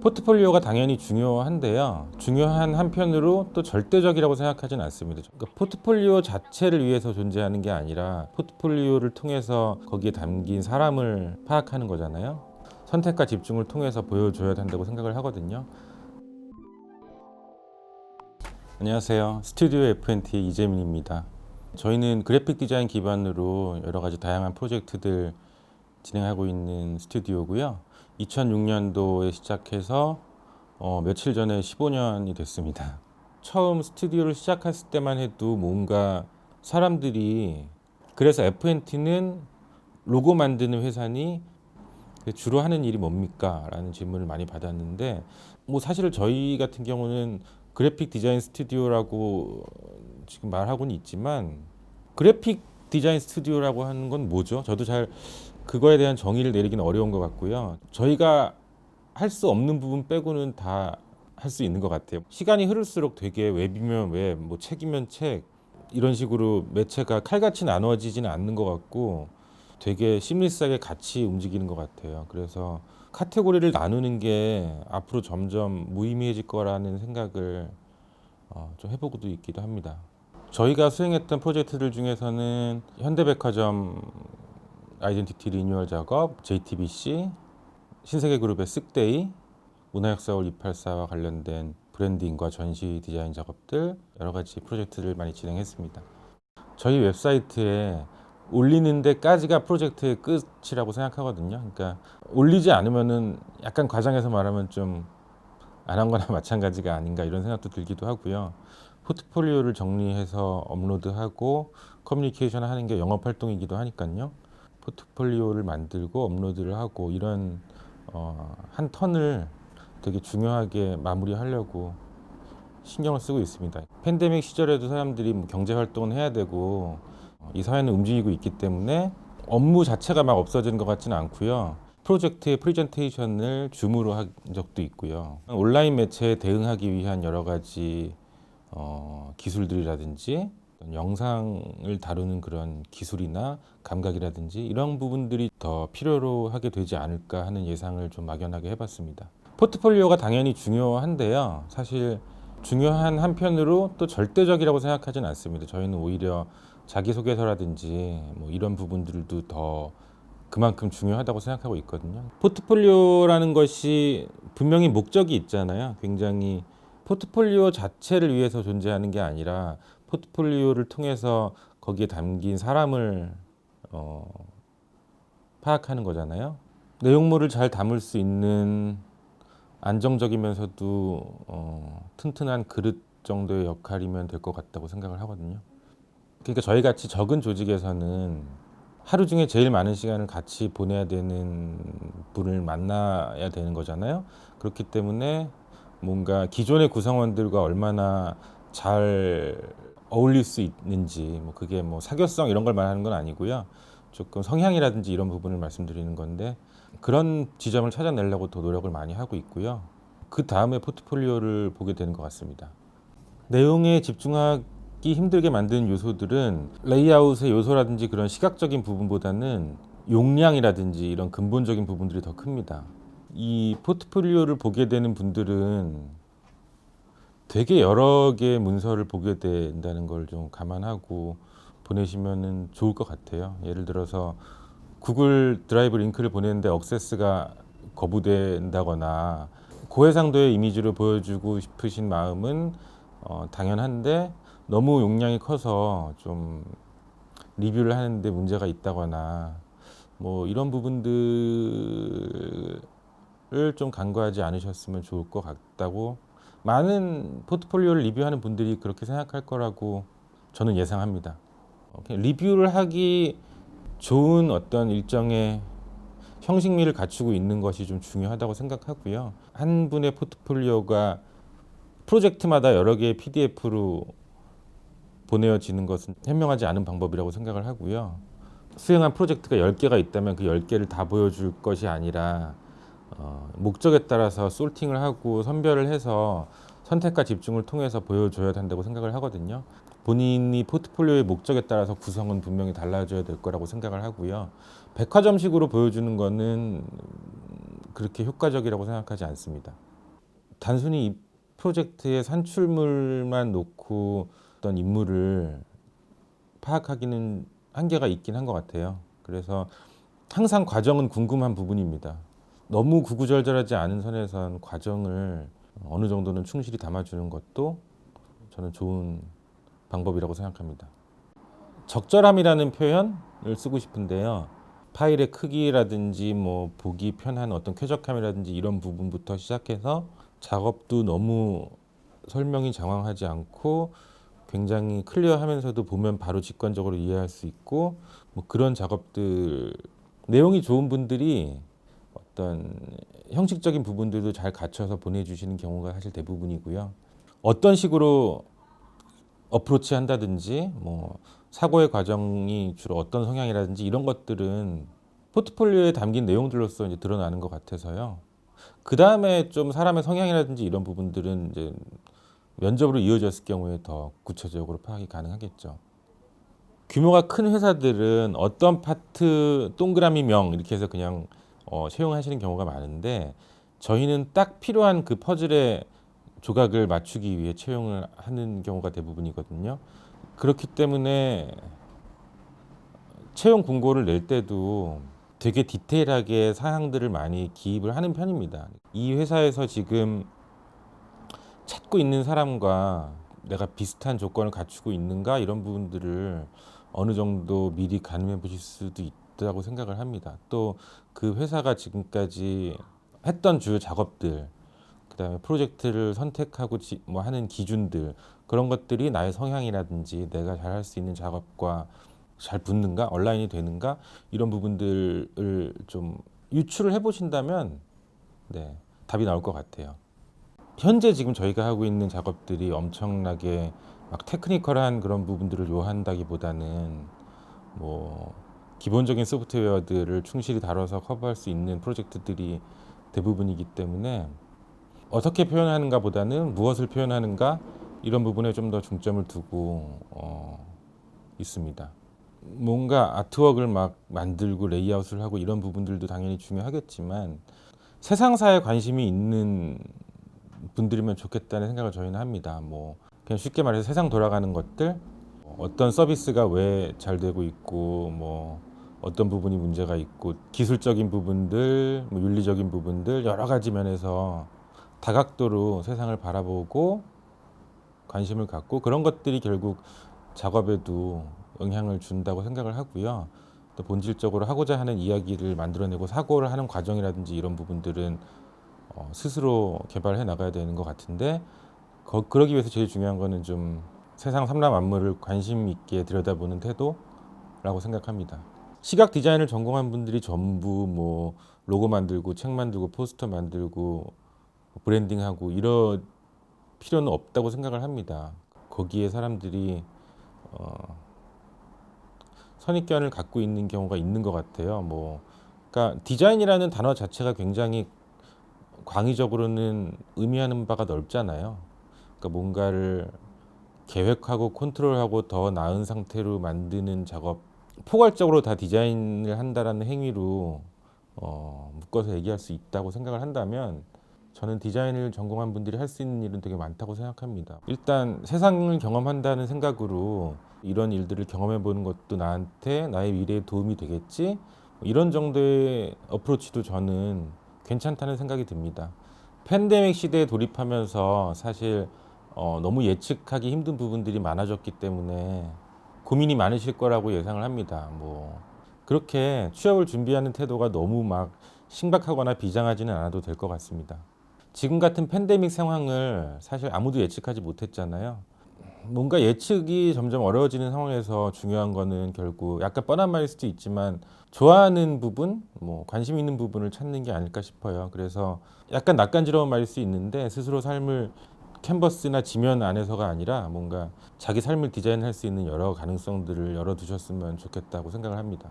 포트폴리오가 당연히 중요한데요. 중요한 한편으로 또 절대적이라고 생각하진 않습니다. 그러니까 포트폴리오 자체를 위해서 존재하는 게 아니라 포트폴리오를 통해서 거기에 담긴 사람을 파악하는 거잖아요. 선택과 집중을 통해서 보여줘야 된다고 생각을 하거든요. 안녕하세요. 스튜디오 FNT의 이재민입니다. 저희는 그래픽 디자인 기반으로 여러 가지 다양한 프로젝트들 진행하고 있는 스튜디오고요. 2006년도에 시작해서 며칠 전에 15년이 됐습니다. 처음 스튜디오를 시작했을 때만 해도 뭔가 사람들이 그래서 FNT는 로고 만드는 회사니 주로 하는 일이 뭡니까? 라는 질문을 많이 받았는데 뭐 사실 저희 같은 경우는 그래픽 디자인 스튜디오라고 지금 말하고는 있지만 그래픽 디자인 스튜디오라고 하는 건 뭐죠? 저도 잘 그거에 대한 정의를 내리기는 어려운 것 같고요. 저희가 할 수 없는 부분 빼고는 다 할 수 있는 것 같아요. 시간이 흐를수록 되게 웹이면 웹, 뭐 책이면 책 이런 식으로 매체가 칼같이 나눠지지는 않는 것 같고 되게 시밀스하게 같이 움직이는 것 같아요. 그래서 카테고리를 나누는 게 앞으로 점점 무의미해질 거라는 생각을 좀 해보고도 있기도 합니다. 저희가 수행했던 프로젝트들 중에서는 현대백화점 아이덴티티 리뉴얼 작업, JTBC, 신세계그룹의 쓱데이, 문화역사월 284와 관련된 브랜딩과 전시 디자인 작업들 여러 가지 프로젝트를 많이 진행했습니다. 저희 웹사이트에 올리는 데까지가 프로젝트의 끝이라고 생각하거든요. 그러니까 올리지 않으면은 약간 과장해서 말하면 좀 안 한 거나 마찬가지가 아닌가 이런 생각도 들기도 하고요. 포트폴리오를 정리해서 업로드하고 커뮤니케이션 하는 게 영업 활동이기도 하니까요. 포트폴리오를 만들고 업로드를 하고 이런 한 턴을 되게 중요하게 마무리하려고 신경을 쓰고 있습니다. 팬데믹 시절에도 사람들이 뭐 경제 활동을 해야 되고 이 사회는 움직이고 있기 때문에 업무 자체가 막 없어지는 것 같지는 않고요. 프로젝트의 프레젠테이션을 줌으로 한 적도 있고요. 온라인 매체에 대응하기 위한 여러 가지 기술들이라든지 영상을 다루는 그런 기술이나 감각이라든지 이런 부분들이 더 필요로 하게 되지 않을까 하는 예상을 좀 막연하게 해봤습니다. 포트폴리오가 당연히 중요한데요. 사실 중요한 한편으로 또 절대적이라고 생각하진 않습니다. 저희는 오히려 자기소개서라든지 뭐 이런 부분들도 더 그만큼 중요하다고 생각하고 있거든요. 포트폴리오라는 것이 분명히 목적이 있잖아요. 굉장히 포트폴리오 자체를 위해서 존재하는 게 아니라 포트폴리오를 통해서 거기에 담긴 사람을 파악하는 거잖아요. 내용물을 잘 담을 수 있는 안정적이면서도 튼튼한 그릇 정도의 역할이면 될 것 같다고 생각을 하거든요. 그러니까 저희 같이 적은 조직에서는 하루 중에 제일 많은 시간을 같이 보내야 되는 분을 만나야 되는 거잖아요. 그렇기 때문에 뭔가 기존의 구성원들과 얼마나 잘 어울릴 수 있는지, 뭐 그게 뭐 사교성 이런 걸 말하는 건 아니고요. 조금 성향이라든지 이런 부분을 말씀드리는 건데 그런 지점을 찾아내려고 더 노력을 많이 하고 있고요. 그 다음에 포트폴리오를 보게 되는 것 같습니다. 내용에 집중하기 힘들게 만드는 요소들은 레이아웃의 요소라든지 그런 시각적인 부분보다는 용량이라든지 이런 근본적인 부분들이 더 큽니다. 이 포트폴리오를 보게 되는 분들은 되게 여러 개의 문서를 보게 된다는 걸 좀 감안하고 보내시면 좋을 것 같아요. 예를 들어서 구글 드라이브 링크를 보내는데 억세스가 거부된다거나 고해상도의 이미지를 보여주고 싶으신 마음은 당연한데 너무 용량이 커서 좀 리뷰를 하는데 문제가 있다거나 뭐 이런 부분들을 좀 간과하지 않으셨으면 좋을 것 같다고 많은 포트폴리오를 리뷰하는 분들이 그렇게 생각할 거라고 저는 예상합니다. 리뷰를 하기 좋은 어떤 일정의 형식미를 갖추고 있는 것이 좀 중요하다고 생각하고요. 한 분의 포트폴리오가 프로젝트마다 여러 개의 PDF로 보내어지는 것은 현명하지 않은 방법이라고 생각을 하고요. 수행한 프로젝트가 10개가 있다면 그 10개를 다 보여줄 것이 아니라 목적에 따라서 솔팅을 하고 선별을 해서 선택과 집중을 통해서 보여줘야 된다고 생각을 하거든요. 본인이 포트폴리오의 목적에 따라서 구성은 분명히 달라져야 될 거라고 생각을 하고요. 백화점식으로 보여주는 거는 그렇게 효과적이라고 생각하지 않습니다. 단순히 이 프로젝트의 산출물만 놓고 어떤 인물을 파악하기는 한계가 있긴 한 것 같아요. 그래서 항상 과정은 궁금한 부분입니다. 너무 구구절절하지 않은 선에선 과정을 어느 정도는 충실히 담아주는 것도 저는 좋은 방법이라고 생각합니다. 적절함이라는 표현을 쓰고 싶은데요. 파일의 크기라든지 뭐 보기 편한 어떤 쾌적함이라든지 이런 부분부터 시작해서 작업도 너무 설명이 장황하지 않고 굉장히 클리어하면서도 보면 바로 직관적으로 이해할 수 있고 뭐 그런 작업들 내용이 좋은 분들이 어떤 형식적인 부분들도 잘 갖춰서 보내주시는 경우가 사실 대부분이고요. 어떤 식으로 어프로치 한다든지 뭐 사고의 과정이 주로 어떤 성향이라든지 이런 것들은 포트폴리오에 담긴 내용들로서 이제 드러나는 것 같아서요. 그 다음에 좀 사람의 성향이라든지 이런 부분들은 이제 면접으로 이어졌을 경우에 더 구체적으로 파악이 가능하겠죠. 규모가 큰 회사들은 어떤 파트 동그라미명 이렇게 해서 그냥 채용하시는 경우가 많은데 저희는 딱 필요한 그 퍼즐의 조각을 맞추기 위해 채용을 하는 경우가 대부분이거든요. 그렇기 때문에 채용 공고를 낼 때도 되게 디테일하게 사항들을 많이 기입을 하는 편입니다. 이 회사에서 지금 찾고 있는 사람과 내가 비슷한 조건을 갖추고 있는가 이런 부분들을 어느 정도 미리 가늠해 보실 수도 있다고 생각을 합니다. 또 그 회사가 지금까지 했던 주요 작업들, 그다음에 프로젝트를 선택하고 뭐 하는 기준들 그런 것들이 나의 성향이라든지 내가 잘 할 수 있는 작업과 잘 붙는가, 얼라인이 되는가 이런 부분들을 좀 유추를 해보신다면 네, 답이 나올 것 같아요. 현재 지금 저희가 하고 있는 작업들이 엄청나게 막 테크니컬한 그런 부분들을 요한다기보다는 뭐 기본적인 소프트웨어들을 충실히 다뤄서 커버할 수 있는 프로젝트들이 대부분이기 때문에 어떻게 표현하는가 보다는 무엇을 표현하는가 이런 부분에 좀 더 중점을 두고 있습니다. 뭔가 아트웍을 막 만들고 레이아웃을 하고 이런 부분들도 당연히 중요하겠지만 세상사에 관심이 있는 분들이면 좋겠다는 생각을 저희는 합니다. 뭐 그냥 쉽게 말해서 세상 돌아가는 것들, 어떤 서비스가 왜 잘 되고 있고, 뭐 어떤 부분이 문제가 있고, 기술적인 부분들, 뭐 윤리적인 부분들 여러 가지 면에서 다각도로 세상을 바라보고 관심을 갖고 그런 것들이 결국 작업에도 영향을 준다고 생각을 하고요. 또 본질적으로 하고자 하는 이야기를 만들어내고 사고를 하는 과정이라든지 이런 부분들은 스스로 개발해 나가야 되는 것 같은데 그러기 위해서 제일 중요한 거는 좀 세상 삼라 만물을 관심 있게 들여다보는 태도라고 생각합니다. 시각 디자인을 전공한 분들이 전부 뭐 로고 만들고 책 만들고 포스터 만들고 브랜딩하고 이럴 필요는 없다고 생각을 합니다. 거기에 사람들이 선입견을 갖고 있는 경우가 있는 것 같아요. 뭐 그러니까 디자인이라는 단어 자체가 굉장히 광의적으로는 의미하는 바가 넓잖아요. 그러니까 뭔가를 계획하고 컨트롤하고 더 나은 상태로 만드는 작업, 포괄적으로 다 디자인을 한다라는 행위로 묶어서 얘기할 수 있다고 생각을 한다면 저는 디자인을 전공한 분들이 할 수 있는 일은 되게 많다고 생각합니다. 일단 세상을 경험한다는 생각으로 이런 일들을 경험해 보는 것도 나한테 나의 미래에 도움이 되겠지? 이런 정도의 어프로치도 저는 괜찮다는 생각이 듭니다. 팬데믹 시대에 돌입하면서 사실 너무 예측하기 힘든 부분들이 많아졌기 때문에 고민이 많으실 거라고 예상을 합니다. 뭐 그렇게 취업을 준비하는 태도가 너무 막 심각하거나 비장하지는 않아도 될 것 같습니다. 지금 같은 팬데믹 상황을 사실 아무도 예측하지 못했잖아요. 뭔가 예측이 점점 어려워지는 상황에서 중요한 거는 결국 약간 뻔한 말일 수도 있지만 좋아하는 부분, 뭐 관심 있는 부분을 찾는 게 아닐까 싶어요. 그래서 약간 낯간지러운 말일 수 있는데 스스로 삶을 캔버스나 지면 안에서가 아니라 뭔가 자기 삶을 디자인할 수 있는 여러 가능성들을 열어두셨으면 좋겠다고 생각을 합니다.